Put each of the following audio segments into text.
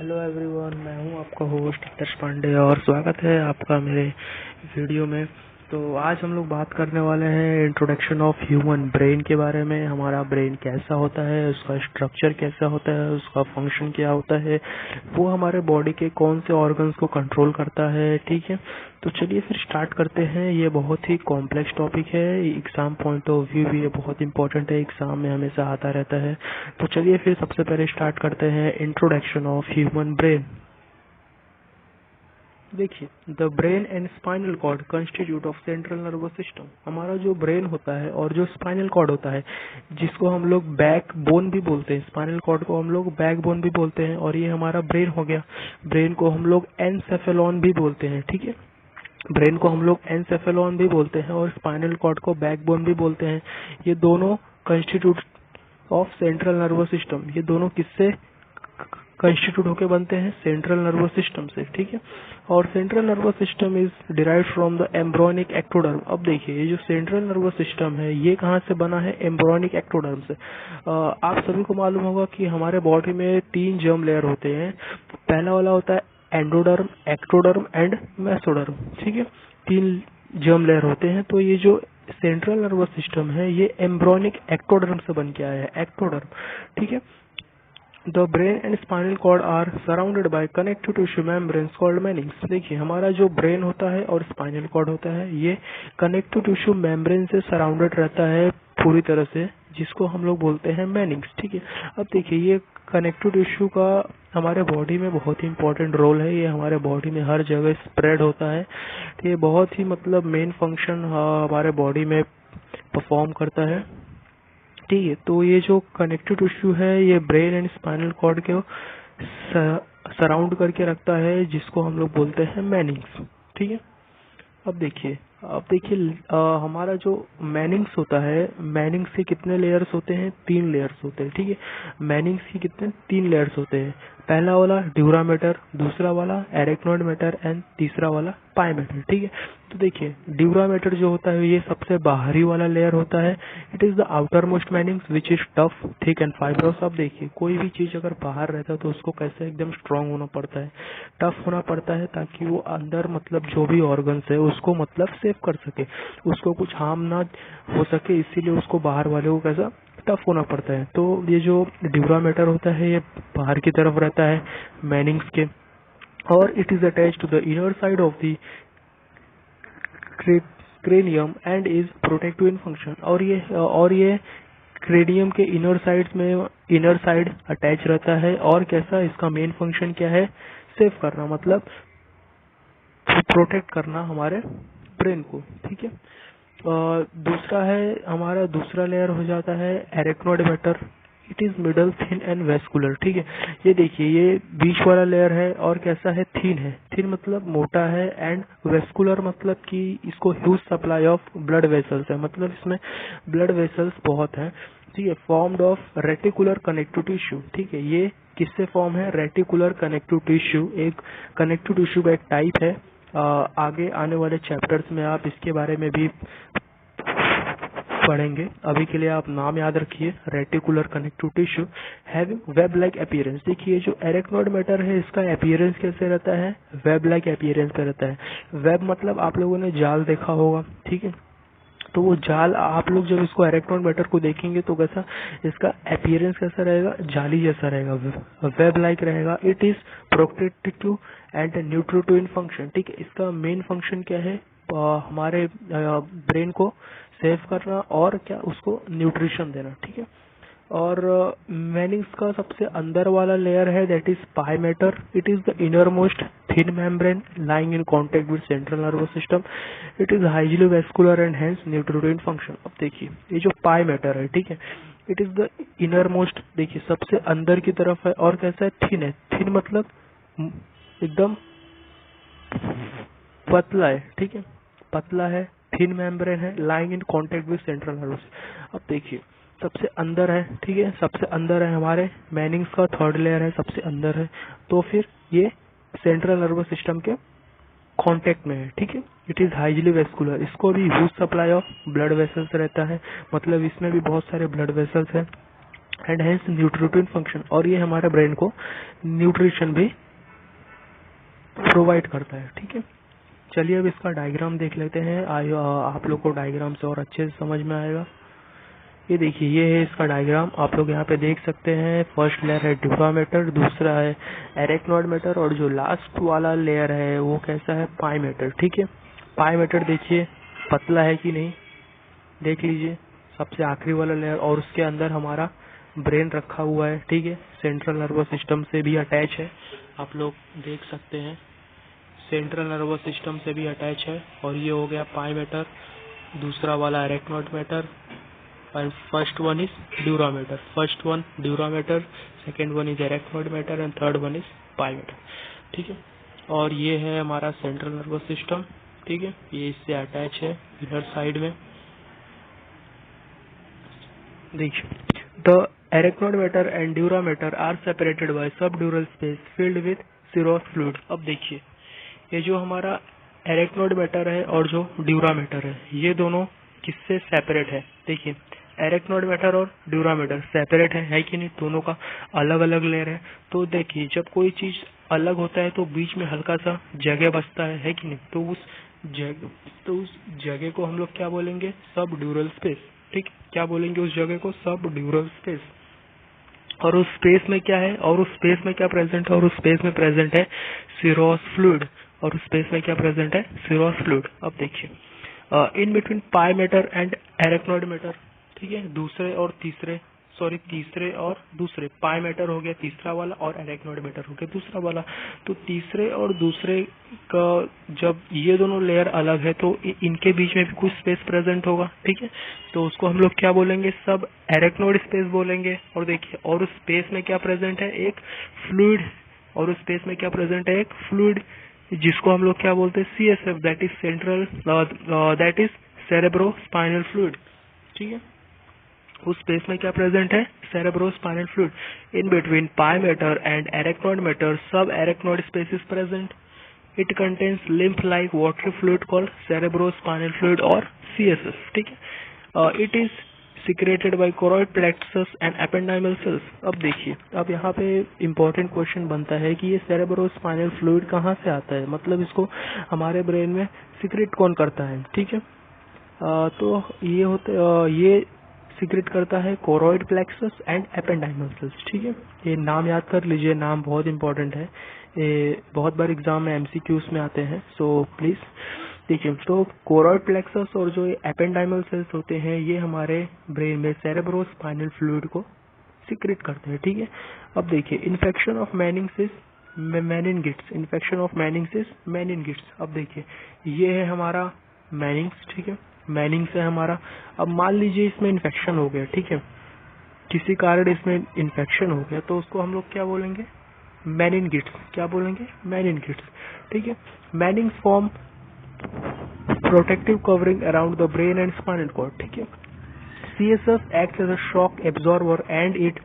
Hello everyone, मैं हूं आपका होस्ट आदर्श पांडे और स्वागत है आपका मेरे वीडियो में। तो आज हम लोग बात करने वाले हैं इंट्रोडक्शन ऑफ ह्यूमन ब्रेन के बारे में। हमारा ब्रेन कैसा होता है, उसका स्ट्रक्चर कैसा होता है, उसका फंक्शन क्या होता है, वो हमारे बॉडी के कौन से ऑर्गन्स को कंट्रोल करता है। ठीक है, तो चलिए फिर स्टार्ट करते हैं। ये बहुत ही कॉम्प्लेक्स टॉपिक है, एग्जाम पॉइंट ऑफ व्यू भी ये बहुत इंपॉर्टेंट है, एग्जाम में हमेशा आता रहता है। तो चलिए फिर सबसे पहले स्टार्ट करते हैं इंट्रोडक्शन ऑफ ह्यूमन ब्रेन। देखिए, the brain and spinal cord constitute of central nervous system. हमारा जो ब्रेन होता है और जो स्पाइनल कॉर्ड होता है, जिसको हम लोग बैक बोन भी बोलते हैं, स्पाइनल कॉर्ड को हम लोग बैक बोन भी बोलते हैं, और ये हमारा ब्रेन हो गया। ब्रेन को हम लोग एनसेफेलॉन भी बोलते हैं। ठीक है, ब्रेन को हम लोग एनसेफेलॉन भी बोलते हैं और स्पाइनल कॉर्ड को बैकबोन भी बोलते हैं। ये दोनों constitute of central nervous system, ये दोनों किससे कंस्टिट्यूट होके बनते हैं? सेंट्रल नर्वस सिस्टम से। ठीक है, और central nervous system is derived from the embryonic ectoderm. अब देखिए, ये जो सेंट्रल नर्वस सिस्टम है ये कहाँ से बना है? एम्ब्रोनिक एक्टोडर्म से। आप सभी को मालूम होगा कि हमारे बॉडी में 3 जर्म लेयर होते हैं। पहला वाला होता है एंडोडर्म, एक्टोडर्म एंड मेसोडर्म। ठीक है, 3 जर्म लेयर होते हैं। तो ये जो सेंट्रल नर्वस सिस्टम है ये एम्ब्रोनिक एक्टोडर्म से बन के आया है, एक्टोडर्म। ठीक है, the brain and spinal cord are surrounded by connective tissue membranes called meninges. देखिए, हमारा जो ब्रेन होता है और स्पाइनल कॉर्ड होता है ये कनेक्टिव टिश्यू मेम्ब्रेन से सराउंडेड रहता है पूरी तरह से, जिसको हम लोग बोलते हैं मेनिंग्स। ठीक है, अब देखिए, ये कनेक्टिव टिश्यू का हमारे बॉडी में बहुत ही इंपॉर्टेंट रोल है। ये हमारे बॉडी में हर जगह स्प्रेड होता है। तो ये बहुत ही मतलब मेन फंक्शन हमारे बॉडी में परफॉर्म करता है। ठीक है, तो ये जो कनेक्टिव टिश्यू है ये ब्रेन एंड स्पाइनल कॉर्ड को सराउंड करके रखता है, जिसको हम लोग बोलते हैं मेनिंग्स। ठीक है, अब देखिए हमारा जो मैनिंग्स होता है, मैनिंग्स के कितने लेयर्स होते हैं? 3 लेयर्स होते हैं। ठीक है, मैनिंग्स के कितने? 3 लेयर्स होते हैं। पहला वाला ड्यूरा मैटर, दूसरा वाला एरेक्नोइड मैटर एंड तीसरा वाला पाई मैटर। ठीक है, तो देखिए, ड्यूरा मैटर जो होता है ये सबसे बाहरी वाला लेयर होता है। It is the outer most Manning's which is tough, thick and fibrous. अब देखिए, कोई भी चीज अगर बाहर रहता है तो उसको कैसे एकदम स्ट्रांग होना पड़ता है, टफ होना पड़ता है, ताकि वो अंदर मतलब जो भी ऑर्गन्स है उसको मतलब सेव कर सके, उसको कुछ हार्म ना हो सके, इसीलिए उसको बाहर वाले को कैसा टफ होना पड़ता है। तो ये जो ड्यूरा मैटर होता है ये बाहर की तरफ रहता है मैनिंग्स के, और it is attached to the inner side of the cranium and is protective in function. और ये क्रेनियम के इनर साइड अटैच रहता है। और कैसा, इसका मेन फंक्शन क्या है? सेव करना, मतलब प्रोटेक्ट करना हमारे ब्रेन को। ठीक है, दूसरा है हमारा, दूसरा लेयर हो जाता है arachnoid matter. It is middle, thin and vascular. ठीक है, ये देखिए, ये बीच वाला लेयर है और कैसा है? थिन है। थिन मतलब मोटा है, एंड वेस्कुलर मतलब कि इसको huge supply of blood vessels है, मतलब इसमें ब्लड वेसल्स बहुत है। ठीक है, formed of reticular connective tissue. ठीक है, ये किससे फॉर्म है? रेटिकुलर कनेक्टिव टिश्यू एक कनेक्टिव टिश्यू का एक टाइप है। आगे आने वाले चैप्टर्स में आप इसके बारे में भी पढ़ेंगे। अभी के लिए आप नाम याद रखिए, reticular connective tissue having web like appearance. देखिए, जो एरेक्नोइड मैटर है इसका अपीयरेंस कैसे रहता है? वेब लाइक अपीयरेंस पे रहता है। वेब मतलब आप लोगों ने जाल देखा होगा। ठीक है, तो वो जाल, आप लोग जब इसको एरेक्नोइड मैटर को देखेंगे तो कैसा इसका अपीयरेंस कैसा रहेगा? जाली जैसा रहेगा, वेब लाइक रहेगा। It is protective and nutritive in function. ठीक है, इसका मेन फंक्शन क्या है? हमारे ब्रेन को सेव करना और क्या, उसको न्यूट्रिशन देना। ठीक है, और मेनिंग्स का सबसे अंदर वाला लेयर है that is pi matter. It is the inner most thin membrane lying in contact with central nervous system. It is highly vascular and hence nutritive in function. अब देखिए, ये जो पाई मैटर है, ठीक है, it is the inner most, देखिए सबसे अंदर की तरफ है, और कैसा है? थिन है। थिन मतलब एकदम पतला है। ठीक है, पतला है, थिन मेम्ब्रेन है, lying in contact with central nervous. अब देखिए, सबसे अंदर है। ठीक है, सबसे अंदर है हमारे मैनिंग्स का थर्ड लेयर है, सबसे अंदर है, तो फिर ये सेंट्रल नर्वस सिस्टम के कांटेक्ट में है। ठीक है, इट इज हाइली वेस्कुलर, इसको भी huge supply of blood vessels रहता है, मतलब इसमें भी बहुत सारे ब्लड वेसल्स हैं। एंड हेंस न्यूट्रिटिव फंक्शन, और ये हमारे ब्रेन को न्यूट्रिशन भी प्रोवाइड करता है। ठीक है, चलिए अब इसका डायग्राम देख लेते हैं। आप लोग को डायग्राम से और अच्छे से समझ में आएगा। ये देखिए, ये है इसका डायग्राम, आप लोग यहाँ पे देख सकते हैं। फर्स्ट लेयर है ड्यूरा मैटर, दूसरा है एरेक्नॉइड मैटर, और जो लास्ट वाला लेयर है वो कैसा है, पाई मैटर। ठीक है, पाई मैटर देखिए पतला है कि नहीं, देख लीजिए, सबसे आखिरी वाला लेयर, और उसके अंदर हमारा ब्रेन रखा हुआ है। ठीक है, सेंट्रल नर्वस सिस्टम से भी अटैच है, आप लोग देख सकते हैं, सेंट्रल नर्वस सिस्टम से भी अटैच है। और ये हो गया पाई मैटर, दूसरा वाला arachnoid matter, and first one is dura matter. First one dura matter, second one is arachnoid matter and third one is pie matter. ठीक है, और ये है हमारा सेंट्रल नर्वस सिस्टम। ठीक है, ये इससे अटैच है इधर साइड में। देखिए, the arachnoid matter and dura matter are separated by subdural space filled with serous fluid। अब देखिए, ये जो हमारा एरेक्नॉइड मैटर है और जो ड्यूरा मैटर है, ये दोनों किससे सेपरेट है। देखिए, एरेक्नॉइड मैटर और ड्यूरा मैटर सेपरेट है कि नहीं, दोनों का अलग अलग लेयर है। तो देखिए, जब कोई चीज अलग होता है तो बीच में हल्का सा जगह बचता है कि नहीं, तो उस जगह को हम लोग क्या बोलेंगे, सब ड्यूरल स्पेस। ठीक, क्या बोलेंगे उस जगह को, सब ड्यूरल स्पेस। और उस स्पेस में क्या है, और उस स्पेस में क्या प्रेजेंट है, और उस स्पेस में प्रेजेंट है सीरोस फ्लूइड, और उस स्पेस में क्या प्रेजेंट है, सीरोस फ्लूइड। अब देखिए, इन between pia mater and arachnoid matter. ठीक है, तीसरे और दूसरे, पाई मैटर हो गया तीसरा वाला और एरेक्नॉइड मैटर हो गया दूसरा वाला। तो तीसरे और दूसरे का जब ये दोनों लेयर अलग है तो इनके बीच में भी कुछ स्पेस प्रेजेंट होगा। ठीक है, तो उसको हम लोग क्या बोलेंगे, सब एरेक्नॉइड स्पेस बोलेंगे। और देखिए, और उस स्पेस में क्या प्रेजेंट है, एक फ्लूइड, और उस स्पेस में क्या प्रेजेंट है, एक फ्लूइड, जिसको हम लोग क्या बोलते हैं, CSF, that is cerebro spinal fluid. ठीक है, उस स्पेस में क्या प्रेजेंट है, cerebro spinal fluid. In between pia mater and arachnoid mater sub arachnoid space is present. It contains lymph like watery fluid called cerebro spinal fluid और CSF। ठीक है, it is secreted by choroid plexus and ependymal cells. अब देखिए, अब यहाँ पे important question बनता है कि ये सेरेब्रो स्पाइनल फ्लूइड कहाँ से आता है, मतलब इसको हमारे ब्रेन में सीक्रेट कौन करता है। ठीक है, तो ये सीक्रेट करता है choroid plexus and ependymal sales. ठीक है, ये नाम याद कर लीजिए, नाम बहुत इंपॉर्टेंट है, ये बहुत बार एग्जाम में MCQs में आते हैं, सो प्लीज देखिए। तो कोरॉइड प्लेक्सस और जो एपेंडाइमल सेल्स होते हैं, ये हमारे ब्रेन में सेरेब्रो स्पाइनल फ्लूइड को सीक्रेट करते हैं। ठीक है, अब देखिए, इन्फेक्शन ऑफ मेनिंगिस, इन्फेक्शन ऑफ मेनिंगिस। अब देखिए, ये है हमारा मेनिंग्स। ठीक है, मेनिंग्स है हमारा। अब मान लीजिए इसमें इन्फेक्शन हो गया, ठीक है, किसी कारण इसमें इन्फेक्शन हो गया, तो उसको हम लोग क्या बोलेंगे, मेनिंगिट्स। क्या बोलेंगे, मेनिंगिट्स। ठीक है, meninges form protective covering around the brain and spinal cord. ठीक है, CSF acts as a shock absorber and it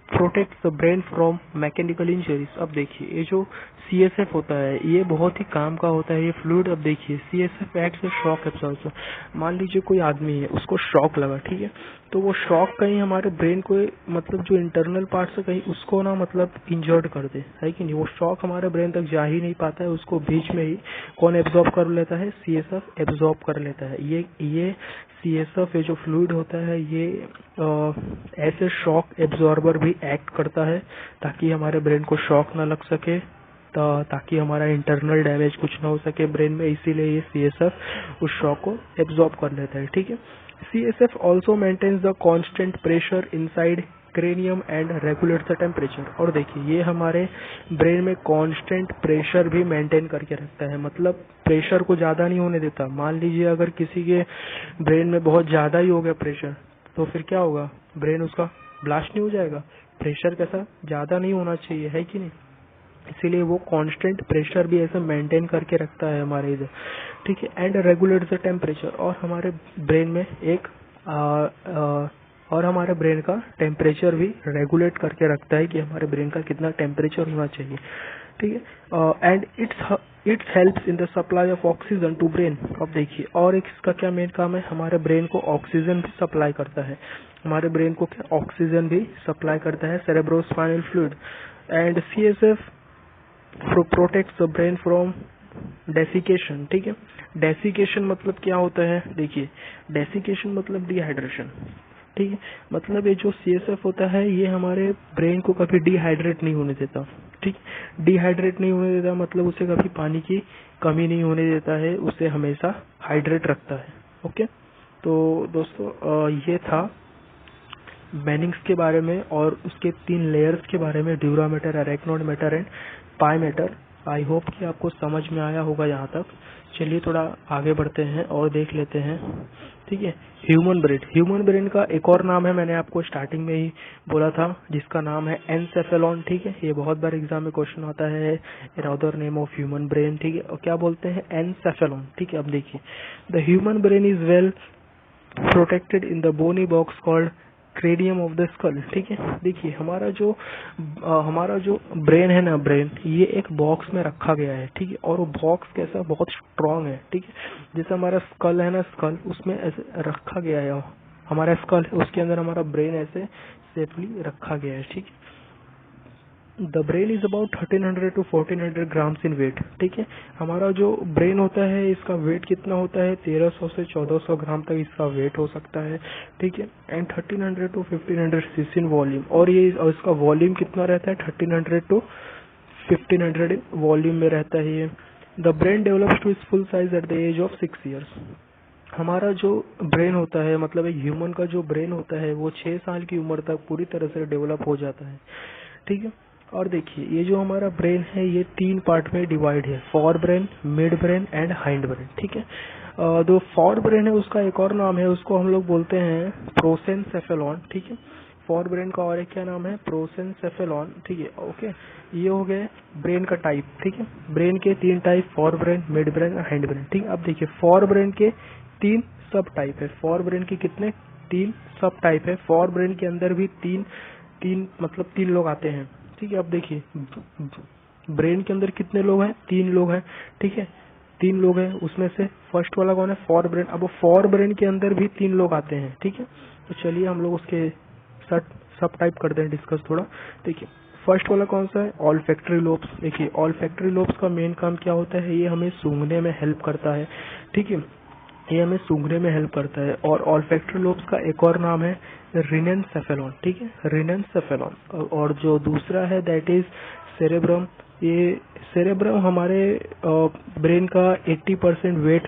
protects the brain from mechanical injuries। अब देखिए, ये जो CSF होता है ये बहुत ही काम का होता है, ये फ्लूइड। अब देखिए, CSF acts as shock absorber। मान लीजिए कोई आदमी है, उसको शॉक लगा, ठीक है, तो वो शॉक कहीं हमारे ब्रेन को, मतलब जो इंटरनल पार्ट से कहीं उसको ना, मतलब इंजर्ड कर दे, है कि नहीं। वो शॉक हमारे ब्रेन तक जा ही नहीं पाता है, उसको बीच में ही कौन एब्जॉर्ब कर लेता है, CSF एब्जॉर्ब कर लेता है। ये CSF ये जो फ्लूइड होता है, ये ऐसे शॉक एब्जॉर्बर भी एक्ट करता है ताकि हमारे ब्रेन को शॉक ना लग सके, ताकि हमारा इंटरनल डैमेज कुछ ना हो सके ब्रेन में, इसीलिए ये CSF उस शॉक को एब्जॉर्ब कर लेता है। ठीक है, CSF also maintains the constant pressure inside cranium and regulates the temperature. और देखिए, ये हमारे ब्रेन में कांस्टेंट प्रेशर भी मेंटेन करके रखता है, मतलब प्रेशर को ज्यादा नहीं होने देता। मान लीजिए अगर किसी के ब्रेन में बहुत ज्यादा ही हो गया प्रेशर, तो फिर क्या होगा, ब्रेन उसका ब्लास्ट नहीं हो जाएगा। प्रेशर कैसा, ज्यादा नहीं होना चाहिए, है कि नहीं, इसीलिए वो कांस्टेंट प्रेशर भी ऐसे मेंटेन करके रखता है हमारे इधर। ठीक है, एंड रेगुलेट्स द टेम्परेचर। और हमारे ब्रेन में एक और हमारे ब्रेन का टेम्परेचर भी रेगुलेट करके रखता है कि हमारे ब्रेन का कितना टेम्परेचर होना चाहिए, ठीक है। And its helps in the supply of oxygen to brain. अब देखिए, और एक इसका क्या मेन काम है, हमारे ब्रेन को ऑक्सीजन भी सप्लाई करता है, हमारे ब्रेन को क्या ऑक्सीजन भी सप्लाई करता है, cerebrospinal fluid. And CSF protects the brain from desiccation, ठीक है। डेसिकेशन मतलब क्या होता है, देखिए डेसिकेशन मतलब डिहाइड्रेशन, ठीक है। मतलब ये जो CSF होता है ये हमारे ब्रेन को कभी डिहाइड्रेट नहीं होने देता, ठीक। डिहाइड्रेट नहीं होने देता मतलब उसे कभी पानी की कमी नहीं होने देता है, उसे हमेशा हाइड्रेट रखता है। ओके, तो दोस्तों ये था बेनिंग्स के बारे में और उसके 3 लेयर्स के बारे में, dura mater, arachnoid mater and pia mater. I hope कि आपको समझ में आया होगा यहाँ तक। चलिए थोड़ा आगे बढ़ते हैं और देख लेते हैं, ठीक है। ह्यूमन ब्रेन, ह्यूमन ब्रेन का एक और नाम है, मैंने आपको स्टार्टिंग में ही बोला था, जिसका नाम है एनसेफेलॉन, ठीक है। ये बहुत बार एग्जाम में क्वेश्चन आता है, another name of human brain, ठीक है। और क्या बोलते हैं, एनसेफेलॉन, ठीक है। अब देखिए, the human brain is well protected in the bony box called cranium of the skull, ठीक है। देखिए हमारा जो ब्रेन है ना, ब्रेन ये एक बॉक्स में रखा गया है, ठीक है। और वो बॉक्स कैसा, बहुत स्ट्रांग है, ठीक है। जैसे हमारा स्कल है ना, स्कल उसमें ऐसे रखा गया है, हमारा स्कल उसके अंदर हमारा ब्रेन ऐसे सेफली रखा गया है, ठीक है। The brain is about 1300 to 1400 grams in weight, ठीक है। हमारा जो ब्रेन होता है इसका वेट कितना होता है, 1300 से 1400 ग्राम तक इसका वेट हो सकता है, ठीक है। And 1300 to 1500 CC in volume, और इसका वॉल्यूम कितना रहता है, 1300 to 1500 वॉल्यूम में रहता है ये। The brain develops to its full size at the age of 6 years। हमारा जो ब्रेन होता है, मतलब एक ह्यूमन का जो ब्रेन होता है वो 6 साल की उम्र तक पूरी तरह से डेवलप हो जाता है, ठीक है। और देखिए, ये जो हमारा ब्रेन है ये 3 पार्ट में डिवाइड है, for brain, mid brain and hind brain, ठीक है। जो फॉर ब्रेन है उसका एक और नाम है, उसको हम लोग बोलते हैं प्रोसेनसेफेलॉन, ठीक है। फॉर ब्रेन का और एक क्या नाम है, प्रोसेनसेफेलॉन, ठीक है। ओके, ये हो गए ब्रेन का टाइप, ठीक है। ब्रेन के 3 type, for brain, mid brain और हाइंड ब्रेन, ठीक है। अब देखिए, फॉर ब्रेन के 3 सब टाइप है, फॉर ब्रेन के कितने, 3 सब टाइप है। फॉर ब्रेन के अंदर भी मतलब 3 लोग आते हैं, ठीक है। अब देखिए, ब्रेन के अंदर कितने लोग हैं, 3 लोग हैं, ठीक है। 3 लोग हैं, उसमें से फर्स्ट वाला कौन है, फॉर ब्रेन। अब फॉर ब्रेन के अंदर भी 3 लोग आते हैं, ठीक है। तो चलिए हम लोग उसके सब टाइप करते हैं डिस्कस थोड़ा। देखिए, फर्स्ट वाला कौन सा है, ऑल्फैक्टरी लोब्स। देखिए, ऑल्फैक्टरी लोब्स का मेन काम क्या होता है, ये हमें सूंघने में हेल्प करता है, ठीक है। ये हमें सूंघने में हेल्प करता है। और ऑल्फैक्टरी लोब्स का एक और नाम है रिनेनसेफेलॉन, ठीक है, रिनेनसेफेलॉन। और जो दूसरा है दैट इज सेरेब्रम। ये सेरेब्रम हमारे ब्रेन का 80% वेट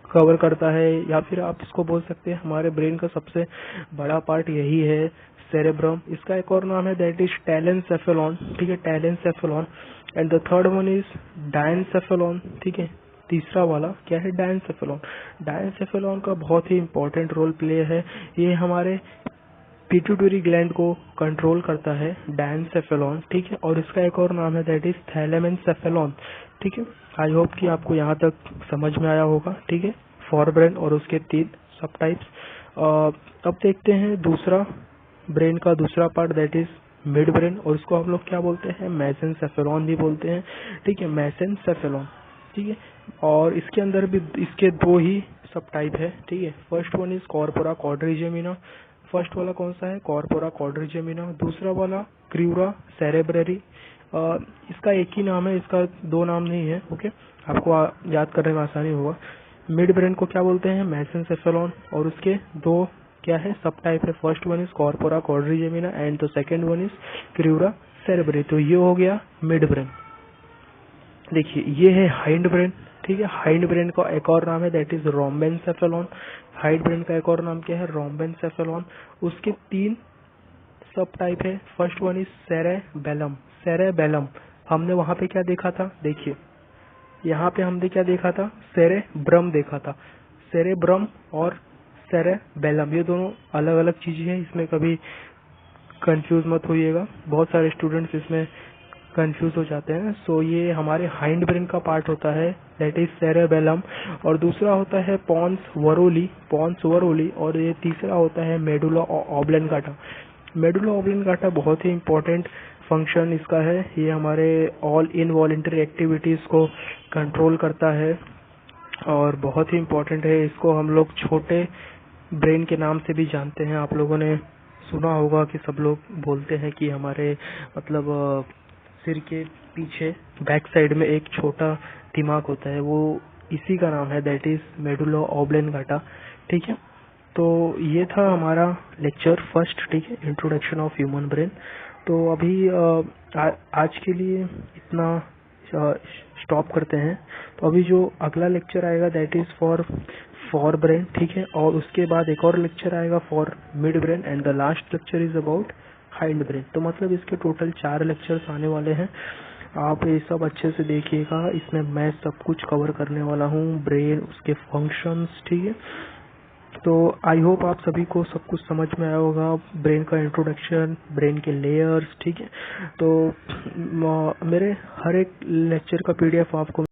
कवर करता है, या फिर आप इसको बोल सकते हैं हमारे ब्रेन का सबसे बड़ा पार्ट यही है, सेरेब्रम। इसका एक और नाम है दैट इज टैलेनसेफेलॉन, ठीक है, telencephalon. And the third one is diencephalon, ठीक है। तीसरा वाला क्या है, डायनसेफेलॉन। डायनसेफेलॉन का बहुत ही इंपॉर्टेंट रोल प्ले है, ये हमारे पिट्यूटरी ग्लैंड को कंट्रोल करता है, डायनसेफेलॉन, ठीक है। और इसका एक और नाम है दैट इज थैलेमेनसेफेलॉन, ठीक है। आई होप कि आपको यहाँ तक समझ में आया होगा, ठीक है, फॉर ब्रेन और उसके 3 सब टाइप्स। अब देखते हैं दूसरा ब्रेन का दूसरा part that is mid brain, और इसको हम लोग क्या बोलते हैं, मेसेनसेफेलॉन भी बोलते हैं, ठीक है, मेसेनसेफेलॉन, ठीक है। और इसके अंदर भी इसके 2 ही सब टाइप है, ठीक है। First one is corpora quadrigemina. First वाला कौन सा है, कॉर्पोरा क्वाड्रिजेमिना। दूसरा वाला क्रियूरा सेरेब्ररी। इसका एक ही नाम है, इसका 2 नाम नहीं है, ओके। आपको याद करने में आसानी होगा। मिड ब्रेन को क्या बोलते हैं, मेसेनसेफेलॉन, और उसके 2 क्या है, सब टाइप है। First one is corpora quadrigemina and the second one is crura cerebri. तो ये हो गया मिड ब्रेन। देखिए, ये है हाइंड ब्रेन, ठीक है। हाइंड ब्रेन का एक और नाम है दैट इज रोम्बेनसेफेलॉन। हाइंड ब्रेन का एक और नाम क्या है, रोम्बेनसेफेलॉन। उसके 3 सब टाइप है। First one is cerebellum. Cerebellum हमने वहां पे क्या देखा था, देखिए यहाँ पे हमने क्या देखा था, सेरेब्रम देखा था। सेरेब्रम और सेरेबेलम ये दोनों अलग अलग चीजें हैं, इसमें कभी कंफ्यूज मत होइएगा। बहुत सारे स्टूडेंट्स इसमें कंफ्यूज हो जाते हैं। सो ये हमारे हाइंड ब्रेन का पार्ट होता है, दैट इज सेरेबेलम। और दूसरा होता है पॉन्स वरोली, और ये तीसरा होता है मेडुला ऑब्लेंगाटा। मेडुला ऑब्लेंगाटा बहुत ही इम्पोर्टेंट फंक्शन इसका है, ये हमारे ऑल इनवॉलेंटरी एक्टिविटीज को कंट्रोल करता है और बहुत ही इम्पोर्टेंट है। इसको हम लोग छोटे ब्रेन के नाम से भी जानते हैं। आप लोगों ने सुना होगा कि सब लोग बोलते हैं कि हमारे मतलब सिर के पीछे बैक साइड में एक छोटा दिमाग होता है, वो इसी का नाम है, दैट इज मेडुला ऑब्लेंगाटा। ठीक है, तो ये था हमारा लेक्चर फर्स्ट, ठीक है, इंट्रोडक्शन ऑफ ह्यूमन ब्रेन। तो अभी आज के लिए इतना स्टॉप करते हैं। तो अभी जो अगला लेक्चर आएगा दैट इज फॉर ब्रेन, ठीक है, और उसके बाद एक और लेक्चर आएगा for mid brain and the last lecture is about hind brain. तो मतलब इसके टोटल 4 लेक्चर्स आने वाले हैं। आप ये सब अच्छे से देखिएगा, इसमें मैं सब कुछ कवर करने वाला हूँ, ब्रेन, उसके फंक्शंस, ठीक है। तो आई होप आप सभी को सब कुछ समझ में आया होगा, ब्रेन का इंट्रोडक्शन, ब्रेन के लेयर्स, ठीक है। तो मेरे हर एक लेक्चर का PDF आपको